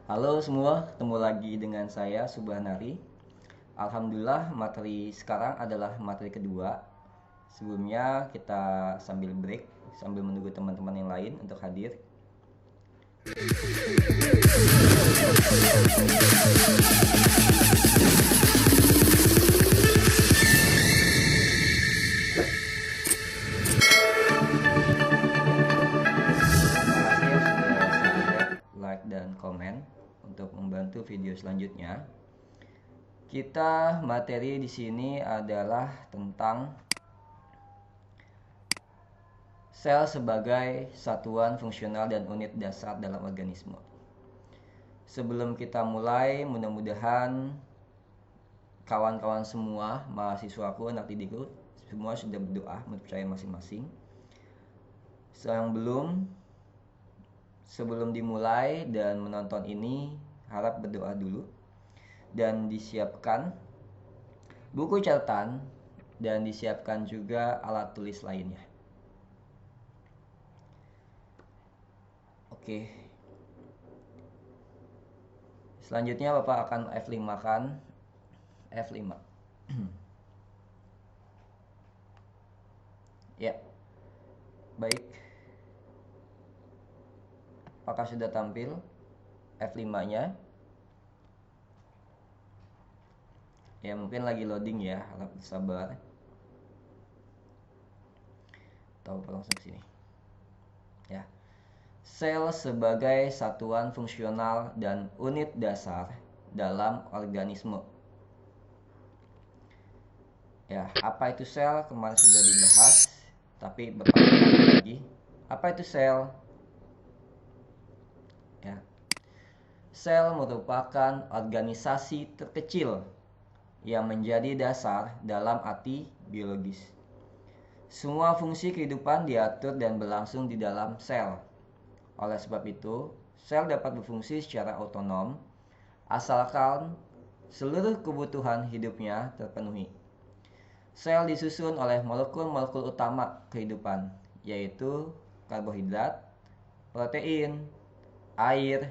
Halo semua, ketemu lagi dengan saya Subhanari. Alhamdulillah materi sekarang adalah materi kedua. Sebelumnya kita sambil break, sambil menunggu teman-teman yang lain untuk hadir. Like dan komen untuk membantu video selanjutnya. Kita materi di sini adalah tentang sel sebagai satuan fungsional dan unit dasar dalam organisme. Sebelum kita mulai, mudah-mudahan kawan-kawan semua, mahasiswaku, anak didikku, semua sudah berdoa menurut saya masing-masing. Sebelum dimulai dan menonton ini, harap berdoa dulu dan disiapkan buku catatan dan disiapkan juga alat tulis lainnya. Oke. Selanjutnya Bapak akan F5 kan? F5. Ya. Baik. Apakah sudah tampil F5-nya? Ya, mungkin lagi loading ya, harap sabar. Tahu langsung sini. Ya. Sel sebagai satuan fungsional dan unit dasar dalam organisme. Ya, apa itu sel? Kemarin sudah dibahas, tapi Bapak lagi. Apa itu sel? Ya. Sel merupakan organisasi terkecil yang menjadi dasar dalam arti biologis. Semua fungsi kehidupan diatur dan berlangsung di dalam sel. Oleh sebab itu, sel dapat berfungsi secara otonom asalkan seluruh kebutuhan hidupnya terpenuhi. Sel disusun oleh molekul-molekul utama kehidupan, yaitu karbohidrat, protein, air,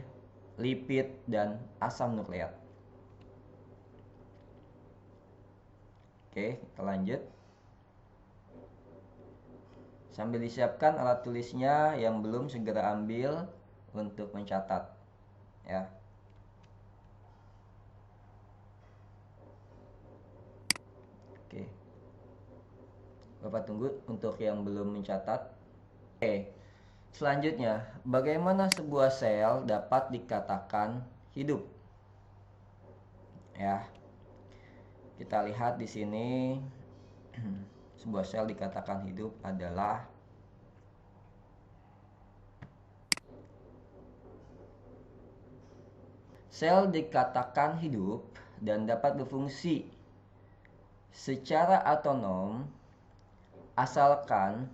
lipid, dan asam nukleat. Oke, kita lanjut. Sambil disiapkan alat tulisnya, yang belum segera ambil untuk mencatat. Ya. Oke. Bapak tunggu untuk yang belum mencatat. Oke. Selanjutnya, bagaimana sebuah sel dapat dikatakan hidup? Ya. Kita lihat di sini sebuah sel dikatakan hidup adalah sel dikatakan hidup dan dapat berfungsi secara otonom asalkan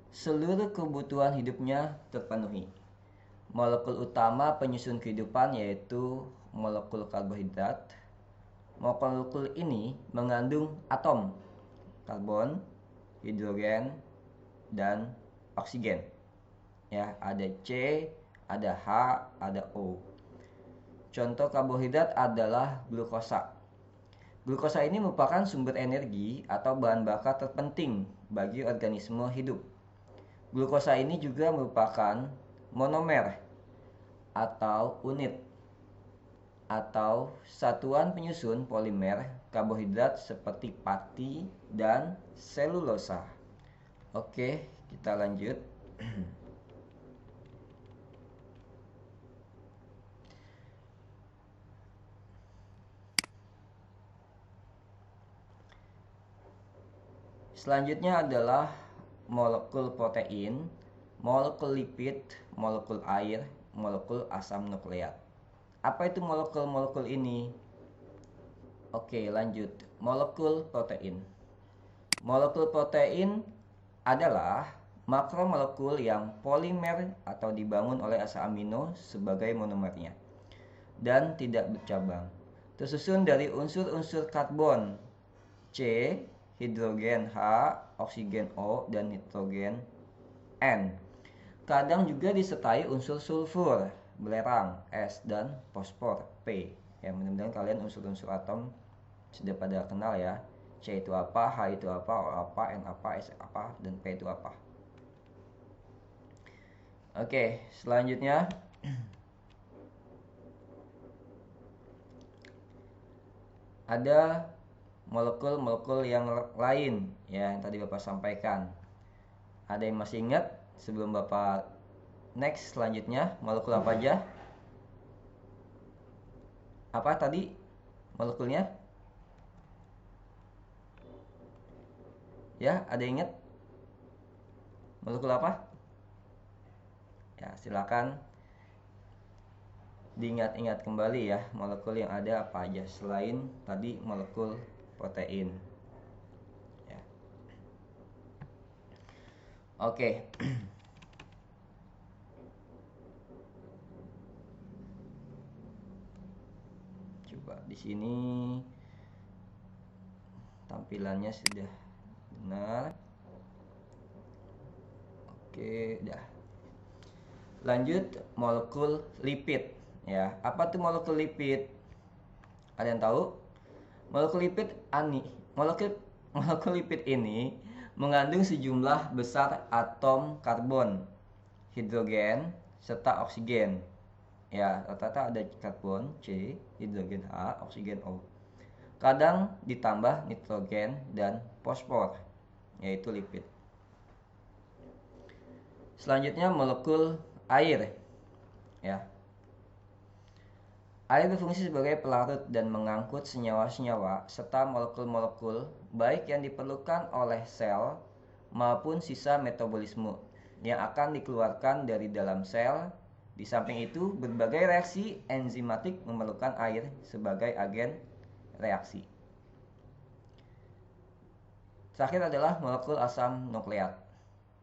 seluruh kebutuhan hidupnya terpenuhi. Molekul utama penyusun kehidupan yaitu molekul karbohidrat. Molekul ini mengandung atom karbon, hidrogen, dan oksigen. Ya, ada C, ada H, ada O. Contoh karbohidrat adalah glukosa. Glukosa ini merupakan sumber energi atau bahan bakar terpenting bagi organisme hidup. Glukosa ini juga merupakan monomer atau unit atau satuan penyusun polimer karbohidrat seperti pati dan selulosa. Oke, kita lanjut. Selanjutnya adalah molekul protein, molekul lipid, molekul air, molekul asam nukleat. Apa itu molekul-molekul ini? Oke, lanjut. Molekul protein. Molekul protein adalah makromolekul yang polimer atau dibangun oleh asam amino sebagai monomernya dan tidak bercabang. Tersusun dari unsur-unsur karbon C, hidrogen H, oksigen O, dan nitrogen N. Kadang juga disertai unsur sulfur, belerang, S, dan fosfor, P. Ya, mudah-mudahan kalian unsur-unsur atom sudah pada kenal ya. C itu apa, H itu apa, O apa, N apa, S apa, dan P itu apa. Oke, selanjutnya ada molekul-molekul yang lain ya, yang tadi Bapak sampaikan. Ada yang masih ingat sebelum Bapak next selanjutnya, molekul apa aja? Apa tadi molekulnya? Ya, ada yang ingat? Molekul apa? Ya, silakan diingat-ingat kembali ya, molekul yang ada apa aja selain tadi molekul protein. Ya. Oke. Coba di sini tampilannya sudah benar. Oke, udah. Lanjut molekul lipid ya. Apa tuh molekul lipid? Ada yang tahu? Molekul lipid ini mengandung sejumlah besar atom karbon, hidrogen, serta oksigen. Ya, rata-rata ada karbon C, hidrogen H, oksigen O. Kadang ditambah nitrogen dan fosfor, yaitu lipid. Selanjutnya molekul air. Ya. Air berfungsi sebagai pelarut dan mengangkut senyawa-senyawa serta molekul-molekul baik yang diperlukan oleh sel maupun sisa metabolisme yang akan dikeluarkan dari dalam sel. Di samping itu, berbagai reaksi enzimatik memerlukan air sebagai agen reaksi. Terakhir adalah molekul asam nukleat.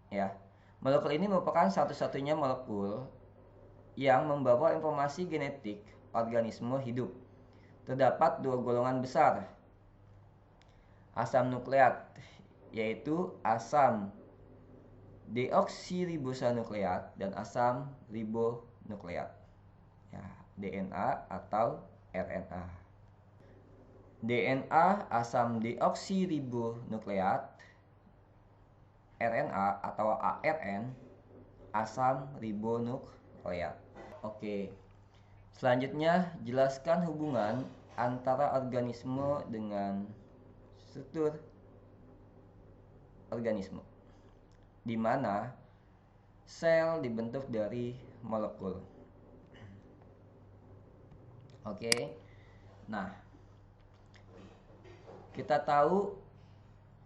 Ya. Molekul ini merupakan satu-satunya molekul yang membawa informasi genetik organisme hidup. Terdapat dua golongan besar asam nukleat, yaitu asam deoksiribonukleat dan asam ribonukleat, ya, DNA atau RNA. DNA asam deoksiribonukleat, RNA atau ARN asam ribonukleat. Oke. Selanjutnya, jelaskan hubungan antara organisme dengan struktur organisme, di mana sel dibentuk dari molekul. Oke. Nah, kita tahu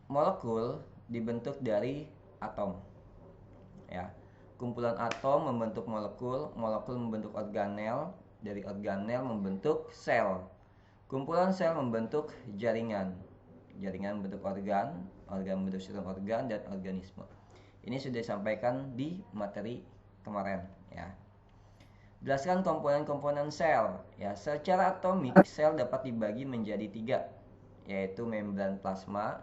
molekul dibentuk dari atom. Ya. Kumpulan atom membentuk molekul, molekul membentuk organel, dari organel membentuk sel. Kumpulan sel membentuk jaringan. Jaringan membentuk organ, organ membentuk sistem organ dan organisme. Ini sudah disampaikan di materi kemarin ya. Jelaskan komponen-komponen sel. Ya, secara atomik sel dapat dibagi menjadi 3, yaitu membran plasma,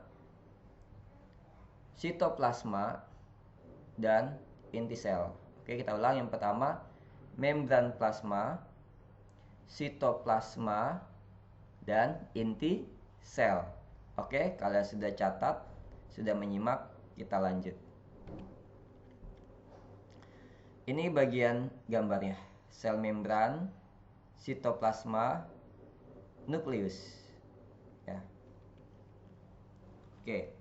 sitoplasma, dan inti sel. Oke, kita ulang. Yang pertama, membran plasma, sitoplasma, dan inti sel. Oke, kalian sudah catat, sudah menyimak, kita lanjut. Ini bagian gambarnya. Sel membran, sitoplasma, nukleus. Ya. Oke.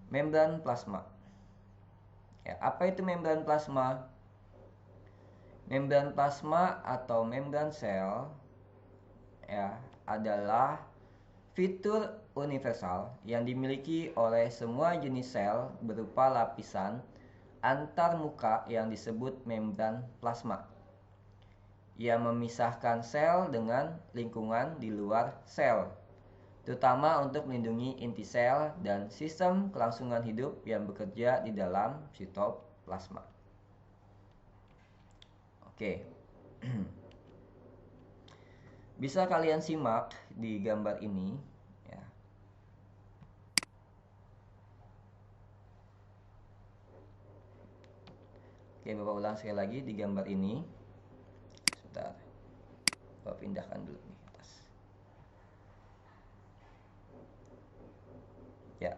Membran plasma. Ya, apa itu membran plasma? Membran plasma atau membran sel ya adalah fitur universal yang dimiliki oleh semua jenis sel berupa lapisan antarmuka yang disebut membran plasma, yang memisahkan sel dengan lingkungan di luar sel, terutama untuk melindungi inti sel dan sistem kelangsungan hidup yang bekerja di dalam sitoplasma. Oke. Bisa kalian simak di gambar ini ya. Oke, Bapak ulang sekali lagi di gambar ini. Sebentar, Bapak pindahkan dulu nih atas. Ya,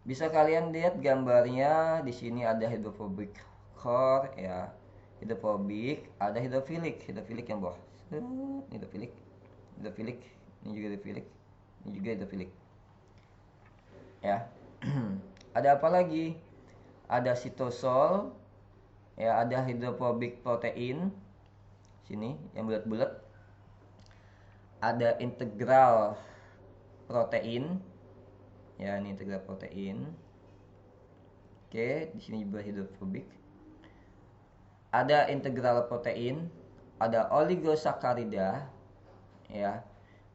bisa kalian lihat gambarnya. Di sini ada hidrofobic core ya, hidrofobic, ada hidrofilik yang bawah. Hidrofilik, ini juga hidrofilik, ini juga hidrofilik. Ya. Ada apa lagi? Ada sitosol, ya, ada hidrofobic protein sini yang bulat-bulat. Ada integral protein, ya, ini integral protein. Oke, di sini juga hidrofobik. Ada integral protein, ada oligosakarida, ya,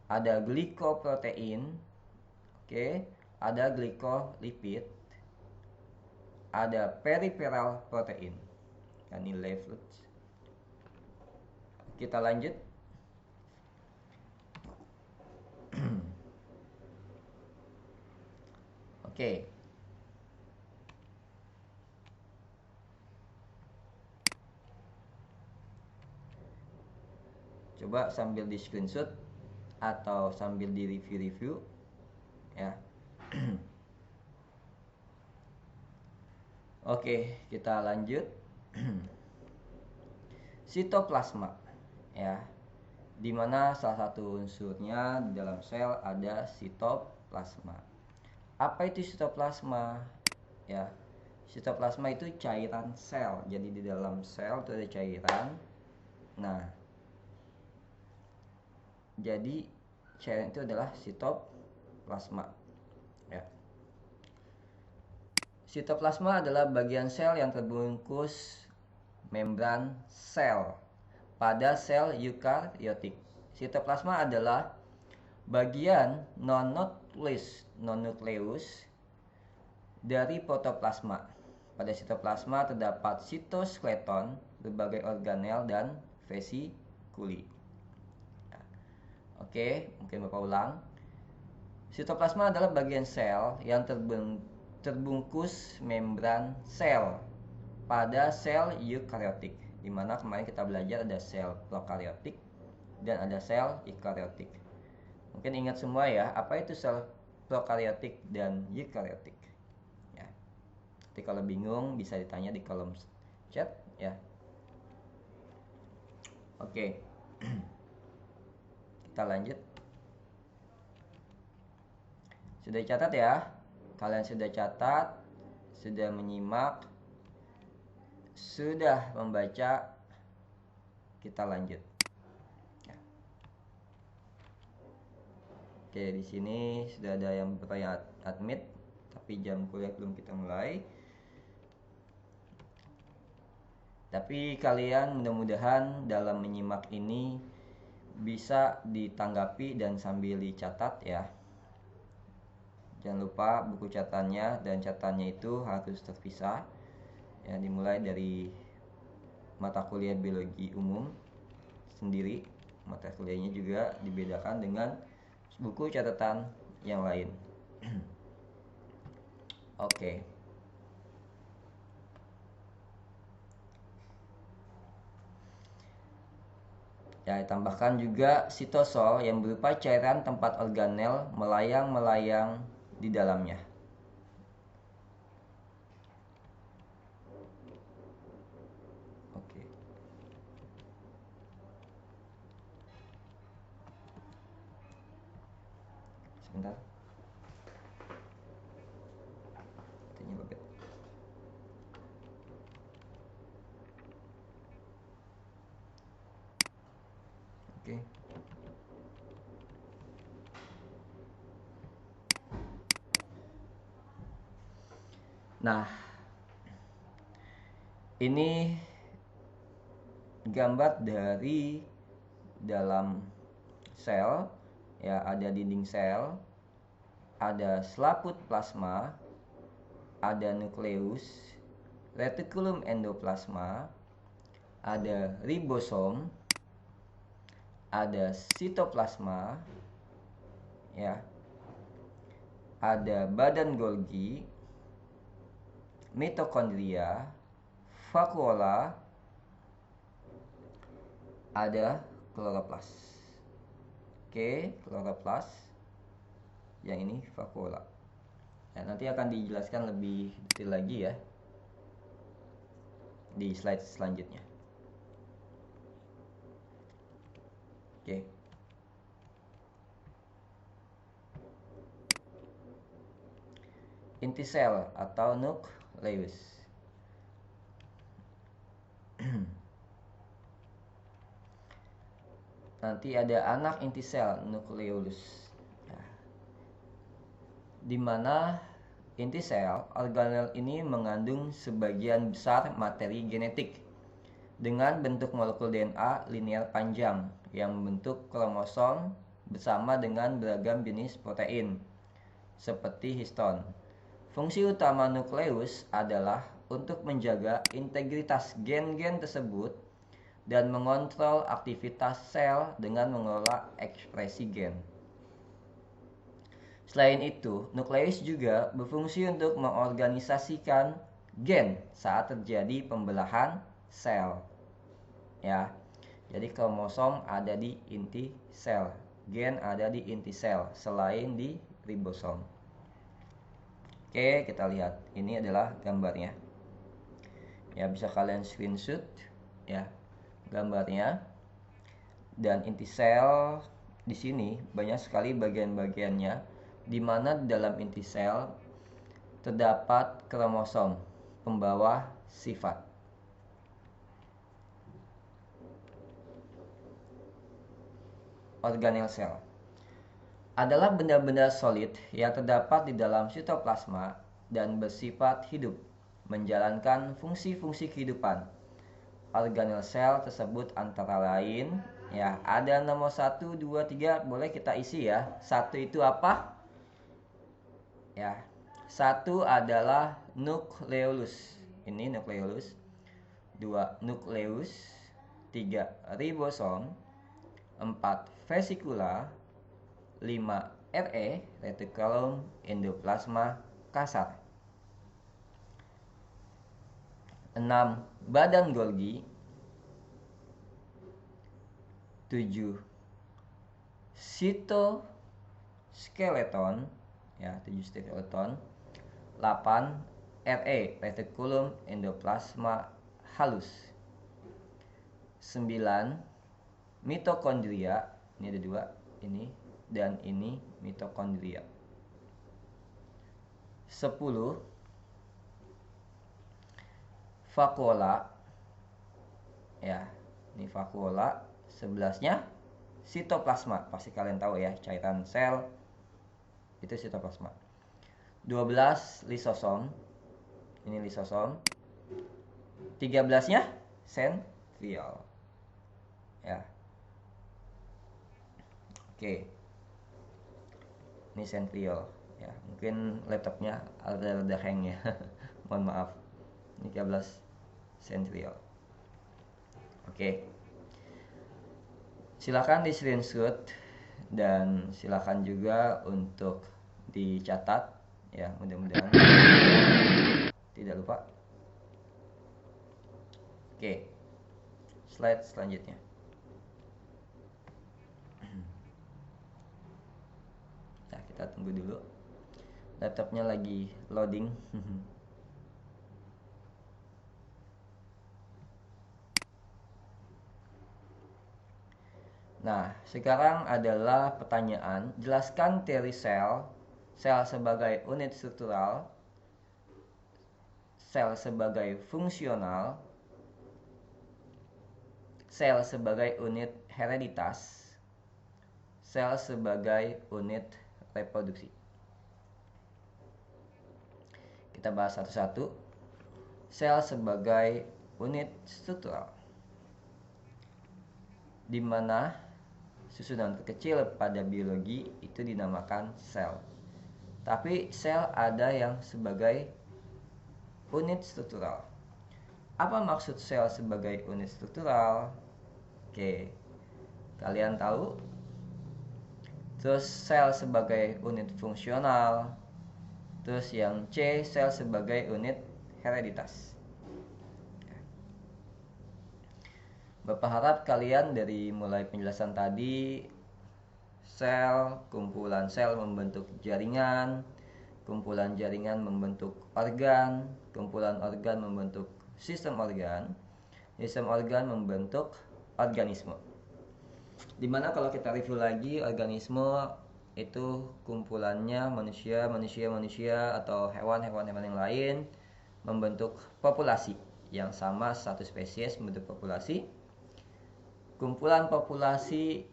ada glikoprotein, oke, ada glikolipid, ada peripheral protein, ini leaflets. Kita lanjut. Oke. Coba sambil di screenshot atau sambil di review ya. Oke, kita lanjut. Sitoplasma ya, dimana salah satu unsurnya di dalam sel ada sitoplasma. Apa itu sitoplasma? Ya, sitoplasma itu cairan sel. Jadi di dalam sel itu ada cairan. Nah, jadi cairan itu adalah sitoplasma. Ya. Sitoplasma adalah bagian sel yang terbungkus membran sel pada sel eukariotik. Sitoplasma adalah bagian non-nukleus dari protoplasma. Pada sitoplasma terdapat sitoskeleton, berbagai organel, dan vesikuli. Oke, mungkin Bapak ulang. Sitoplasma adalah bagian sel yang terbungkus membran sel pada sel eukariotik, di mana kemarin kita belajar ada sel prokariotik dan ada sel eukariotik. Mungkin ingat semua ya, apa itu sel prokariotik dan eukariotik ya. Jadi kalau bingung bisa ditanya di kolom chat ya. Oke. Kita lanjut. Sudah catat ya? Kalian sudah catat, sudah menyimak, sudah membaca. Kita lanjut. Ya. Oke, di sini sudah ada yang bertanya admit, tapi jam kuliah belum kita mulai. Tapi kalian mudah-mudahan dalam menyimak ini bisa ditanggapi dan sambil dicatat ya. Jangan lupa buku catatannya, dan catatannya itu harus terpisah ya, dimulai dari mata kuliah biologi umum sendiri. Mata kuliahnya juga dibedakan dengan buku catatan yang lain. Oke. Ya, ditambahkan juga sitosol yang berupa cairan tempat organel melayang-melayang di dalamnya. Oke. Sebentar. Artinya babet. Oke. Nah, ini gambar dari dalam sel ya, ada dinding sel, ada selaput plasma, ada nukleus, retikulum endoplasma, ada ribosom, ada sitoplasma ya, ada badan Golgi, mitokondria, vakuola, ada kloroplas. Oke, kloroplas. Yang ini vakuola. Nah, nanti akan dijelaskan lebih detail lagi ya di slide selanjutnya. Oke. Inti sel atau nukleus. Nanti ada anak inti sel, nukleolus. Nah, di mana inti sel organel ini mengandung sebagian besar materi genetik dengan bentuk molekul DNA linear panjang yang membentuk kromosom bersama dengan beragam jenis protein seperti histon. Fungsi utama nukleus adalah untuk menjaga integritas gen-gen tersebut dan mengontrol aktivitas sel dengan mengelola ekspresi gen. Selain itu, nukleus juga berfungsi untuk mengorganisasikan gen saat terjadi pembelahan sel. Ya. Jadi kromosom ada di inti sel, gen ada di inti sel selain di ribosom. Oke, kita lihat. Ini adalah gambarnya. Ya, bisa kalian screenshot ya gambarnya. Dan inti sel di sini banyak sekali bagian-bagiannya, di mana di dalam inti sel terdapat kromosom pembawa sifat. Organel sel adalah benda-benda solid yang terdapat di dalam sitoplasma dan bersifat hidup, menjalankan fungsi-fungsi kehidupan. Organel sel tersebut antara lain ya, ada nomor 1, 2, 3, boleh kita isi ya. 1 itu apa? Ya, 1 adalah nukleolus. Ini nukleolus. 2 nukleus. 3 ribosom. 4 vesikula. 5 RE retikulum endoplasma kasar. 6 badan Golgi. 7 sitoskeleton ya, 7 skeleton. 8 RE retikulum endoplasma halus. 9 mitokondria, ini ada 2, ini dan ini mitokondria. 10 vakuola ya, ini vakuola. 11-nya sitoplasma, pasti kalian tahu ya, cairan sel itu sitoplasma. 12 lisosom, ini lisosom. 13-nya sentriol ya. Oke, ini sentriol ya, mungkin laptopnya ada hang ya. Mohon maaf. Ini 13 sentriol. Oke, silakan di screenshot dan silakan juga untuk dicatat ya, mudah-mudahan tidak lupa. Oke, slide selanjutnya. Nah, kita tunggu dulu, laptopnya lagi loading. Nah, sekarang adalah pertanyaan, jelaskan teori sel, sel sebagai unit struktural, sel sebagai fungsional, sel sebagai unit hereditas, sel sebagai unit reproduksi. Kita bahas satu-satu. Sel sebagai unit struktural, di mana susunan terkecil pada biologi itu dinamakan sel. Tapi sel ada yang sebagai unit struktural. Apa maksud sel sebagai unit struktural? Oke, kalian tahu? Terus sel sebagai unit fungsional, Terus yang C, sel sebagai unit hereditas. Bapak harap kalian dari mulai penjelasan tadi, sel, kumpulan sel membentuk jaringan, kumpulan jaringan membentuk organ, kumpulan organ membentuk sistem organ membentuk organisme. Dimana kalau kita review lagi, organisme itu kumpulannya manusia atau hewan yang lain membentuk populasi yang sama, satu spesies membentuk populasi. Kumpulan populasi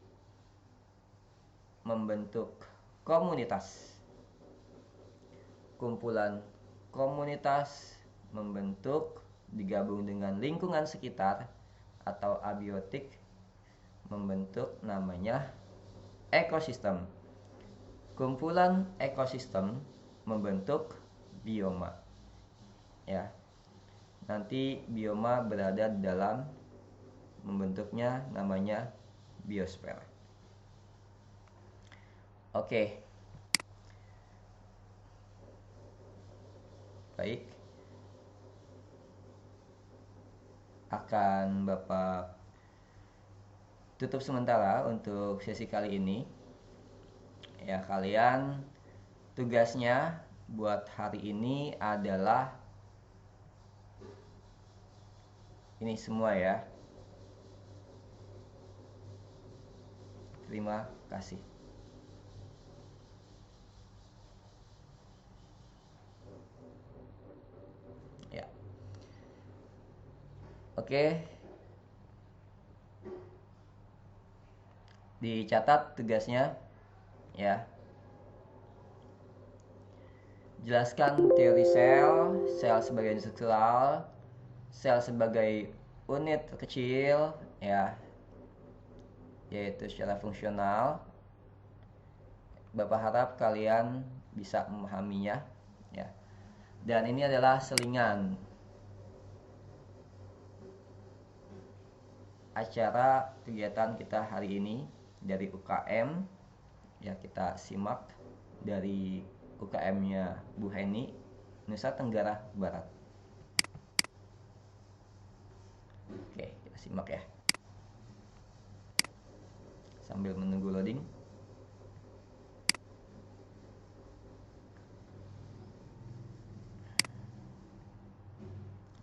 membentuk komunitas. Kumpulan komunitas membentuk, digabung dengan lingkungan sekitar atau abiotik, membentuk namanya ekosistem. Kumpulan ekosistem membentuk bioma. Ya. Nanti bioma berada di dalam, membentuknya namanya biosfer. Oke. Baik. Akan Bapak tutup sementara untuk sesi kali ini. Ya, kalian tugasnya buat hari ini adalah ini semua ya. Terima kasih. Ya. Oke. Dicatat tugasnya ya. Jelaskan teori sel, sel sebagai unit struktural, sel sebagai unit kecil ya, yaitu secara fungsional. Bapak harap kalian bisa memahaminya ya. Dan ini adalah selingan acara kegiatan kita hari ini dari UKM ya. Kita simak dari UKM-nya Bu Heni, Nusa Tenggara Barat. Oke, kita simak ya sambil menunggu loading.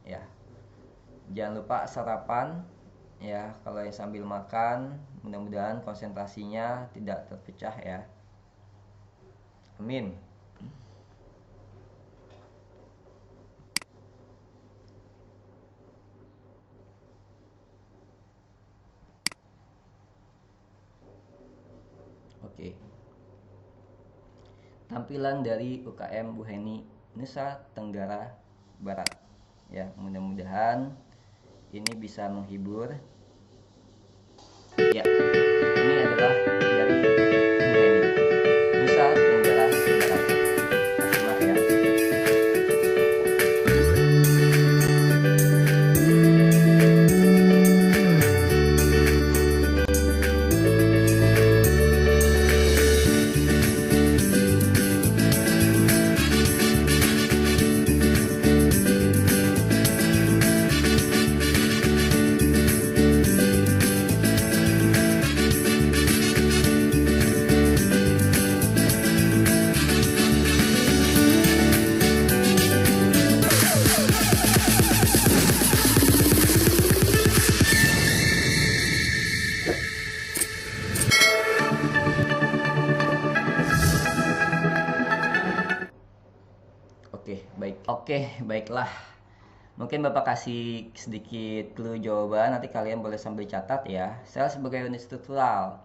Ya, jangan lupa sarapan ya. Kalau yang sambil makan, mudah-mudahan konsentrasinya tidak terpecah ya. Amin. Oke. Tampilan dari UKM Bu Heni, Nusa Tenggara Barat ya. Mudah-mudahan ini bisa menghibur ya. Ini adalah dari Bu Heni, Nusa Tenggara Barat. Simak ya. Oke, baiklah. Mungkin Bapak kasih sedikit clue jawaban, nanti kalian boleh sambil catat ya. Sel sebagai unit struktural.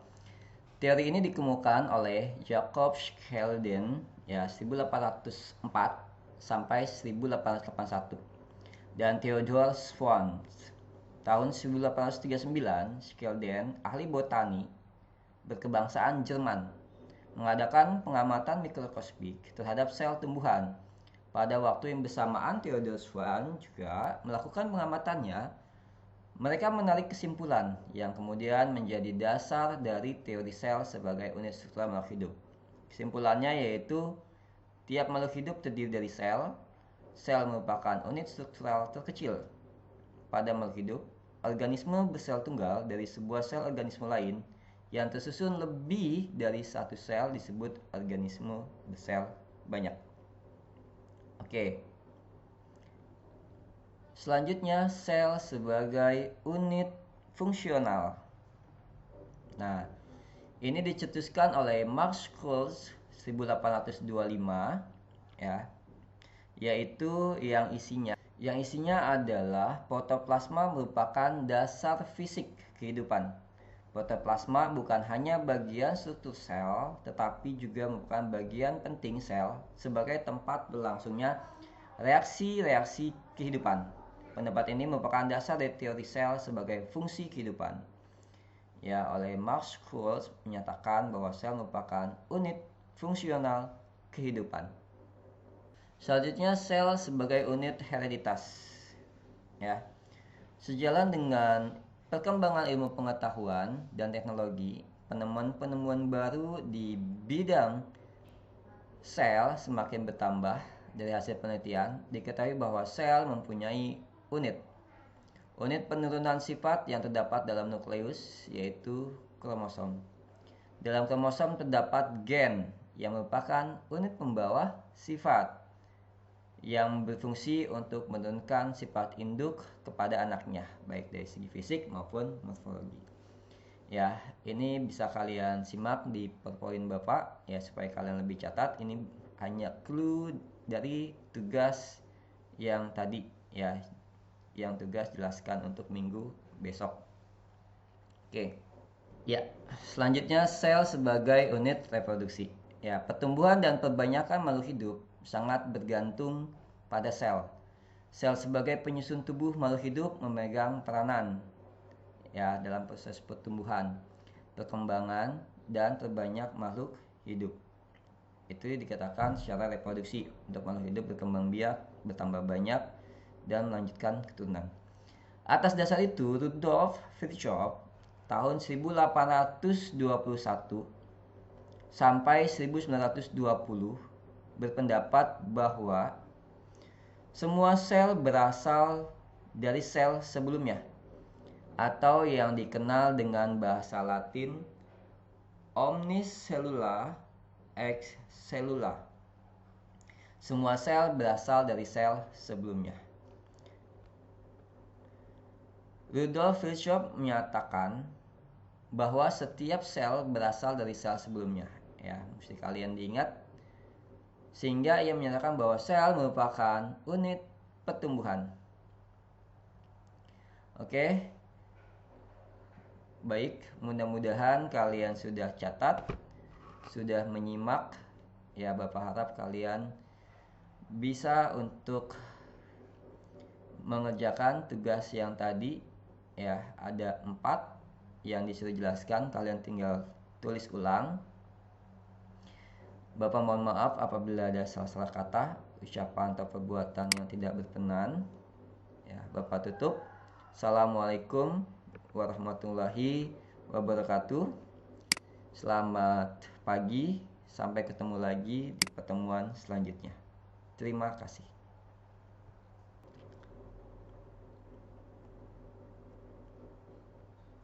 Teori ini dikemukakan oleh Jacob Schleiden ya 1804 sampai 1881 dan Theodor Schwann tahun 1839. Schleiden, ahli botani berkebangsaan Jerman, mengadakan pengamatan mikroskopik terhadap sel tumbuhan. Pada waktu yang bersamaan, Theodor Schwann juga melakukan pengamatannya. Mereka menarik kesimpulan yang kemudian menjadi dasar dari teori sel sebagai unit struktural makhluk hidup. Kesimpulannya yaitu Tiap makhluk hidup terdiri dari sel. Sel merupakan unit struktural terkecil pada makhluk hidup. Organisme bersel tunggal dari sebuah sel organisme lain yang tersusun lebih dari satu sel disebut organisme bersel banyak. Oke. Selanjutnya, sel sebagai unit fungsional. Nah, ini dicetuskan oleh Max Kruse 1825 ya, yaitu yang isinya adalah protoplasma merupakan dasar fisik kehidupan. Protoplasma bukan hanya bagian struktur sel, tetapi juga merupakan bagian penting sel sebagai tempat berlangsungnya reaksi-reaksi kehidupan. Pendapat ini merupakan dasar dari teori sel sebagai fungsi kehidupan. Ya, oleh Max Kruse menyatakan bahwa sel merupakan unit fungsional kehidupan. Selanjutnya, sel sebagai unit hereditas. Ya. Sejalan dengan perkembangan ilmu pengetahuan dan teknologi, penemuan-penemuan baru di bidang sel semakin bertambah. Dari hasil penelitian, diketahui bahwa sel mempunyai unit penurunan sifat yang terdapat dalam nukleus, yaitu kromosom. Dalam kromosom terdapat gen yang merupakan unit pembawa sifat yang berfungsi untuk menurunkan sifat induk kepada anaknya, baik dari segi fisik maupun morfologi. Ya, ini bisa kalian simak di PowerPoint Bapak ya, supaya kalian lebih catat. Ini hanya clue dari tugas yang tadi ya, yang tugas jelaskan untuk minggu besok. Oke. Ya, selanjutnya sel sebagai unit reproduksi. Ya, pertumbuhan dan perbanyakan makhluk hidup sangat bergantung pada sel. Sel sebagai penyusun tubuh makhluk hidup memegang peranan ya dalam proses pertumbuhan, perkembangan, dan terbanyak makhluk hidup. Itu dikatakan secara reproduksi, untuk makhluk hidup berkembang biak, bertambah banyak, dan melanjutkan keturunan. Atas dasar itu, Rudolf Virchow tahun 1821 sampai 1920 berpendapat bahwa semua sel berasal dari sel sebelumnya, atau yang dikenal dengan bahasa Latin omnis cellula ex cellula. Semua sel berasal dari sel sebelumnya. Rudolf Virchow menyatakan bahwa setiap sel berasal dari sel sebelumnya. Ya, mesti kalian diingat. Sehingga ia menyatakan bahwa sel merupakan unit pertumbuhan. Oke. Baik, mudah-mudahan kalian sudah catat, sudah menyimak. Ya, Bapak harap kalian bisa untuk mengerjakan tugas yang tadi. Ya, ada 4 yang disuruh jelaskan, kalian tinggal tulis ulang. Bapak mohon maaf apabila ada salah-salah kata, ucapan atau perbuatan yang tidak berkenan. Ya, Bapak tutup. Assalamualaikum warahmatullahi wabarakatuh. Selamat pagi, sampai ketemu lagi di pertemuan selanjutnya. Terima kasih.